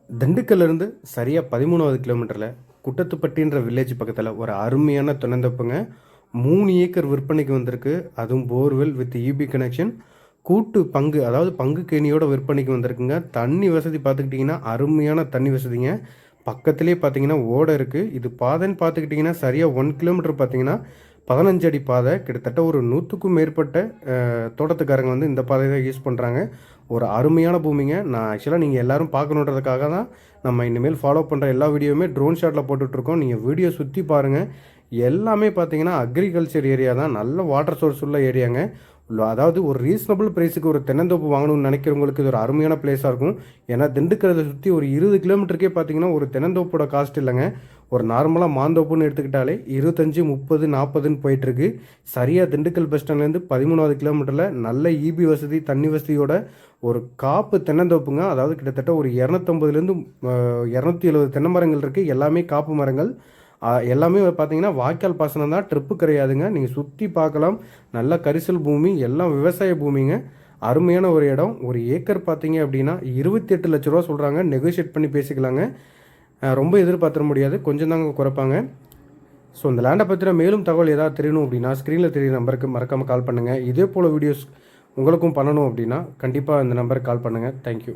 திண்டுக்கல்லிருந்து சரியா 13வது கிலோமீட்டர்ல குட்டத்துப்பட்டின்ற வில்லேஜ் பக்கத்துல ஒரு அருமையான தென்னந்தோப்புங்க. 3 ஏக்கர் விற்பனைக்கு வந்திருக்கு. அதுவும் போர்வெல் வித் ஈபி கனெக்ஷன். கூட்டு பங்கு அதாவது பங்கு கேணியோட விற்பனைக்கு வந்திருக்குங்க. தண்ணி வசதி பார்த்துக்கிட்டிங்கன்னா, அருமையான தண்ணி வசதிங்க. பக்கத்திலேயே பார்த்தீங்கன்னா ஓடை இருக்கு. இது பாதைன்னு பார்த்துக்கிட்டிங்கன்னா, சரியா 1 கிலோமீட்டர் பார்த்தீங்கன்னா, 15 அடி பாதை. கிட்டத்தட்ட ஒரு 100க்கும் மேற்பட்ட தோட்டத்துக்காரங்க வந்து இந்த பாதைய தான் யூஸ் பண்றாங்க. ஒரு அருமையான பூமிங்க. நான் ஆக்சுவலா நீங்க எல்லாரும் பார்க்கணுன்றதுக்காக தான் நம்ம இனிமேல் ஃபாலோ பண்ற எல்லா வீடியோவுமே ட்ரோன் ஷாட்ல போட்டுட்ருக்கோம். நீங்க வீடியோ சுத்தி பாருங்க. எல்லாமே பார்த்தீங்கன்னா, அக்ரிகல்ச்சர் ஏரியா தான். நல்ல வாட்டர் சோர்ஸ் உள்ள ஏரியாங்க. அதாவது ஒரு ரீசனபிள் பிரைஸுக்கு ஒரு தென்னந்தோப்பு வாங்கணும்னு நினைக்கிறவங்களுக்கு இது ஒரு அருமையான பிளேஸாக இருக்கும். ஏன்னா திண்டுக்கல்லை சுற்றி ஒரு 20 கிலோமீட்டருக்கே பார்த்தீங்கன்னா ஒரு தென்னந்தோப்போட காஸ்ட் இல்லைங்க. ஒரு நார்மலாக மாந்தோப்புன்னு எடுத்துக்கிட்டாலே 25, 30, 40ன்னு போயிட்டுருக்கு. சரியாக திண்டுக்கல் பஸ் ஸ்டாண்ட்லேருந்து 13வது கிலோமீட்டரில் நல்ல ஈபி வசதி தண்ணி வசதியோட ஒரு காப்பு தென்னந்தோப்புங்க. அதாவது கிட்டத்தட்ட ஒரு 250லேருந்து 270 தென்னை மரங்கள் இருக்குது. எல்லாமே காப்பு மரங்கள். எல்லாமே பார்த்தீங்கன்னா வாய்க்கால் பாசனம் தான், ட்ரிப்பு கிடையாதுங்க. நீங்கள் சுற்றி பார்க்கலாம். நல்ல கரிசல் பூமி, எல்லாம் விவசாய பூமிங்க. அருமையான ஒரு இடம். ஒரு ஏக்கர் பார்த்தீங்க அப்படின்னா 28 லட்ச ரூபா சொல்கிறாங்க. நெகோஷியேட் பண்ணி பேசிக்கலாங்க. ரொம்ப எதிர்பார்த்துட முடியாது, கொஞ்சம் தாங்க குறைப்பாங்க. ஸோ இந்த லேண்டை பற்றின மேலும் தகவல் ஏதாவது தெரியணும் அப்படின்னா ஸ்க்ரீனில் தெரியுற நம்பருக்கு மறக்காமல் கால் பண்ணுங்கள். இதே போல் வீடியோஸ் உங்களுக்கும் பண்ணணும் அப்படின்னா கண்டிப்பாக இந்த நம்பருக்கு கால் பண்ணுங்கள். தேங்க்யூ.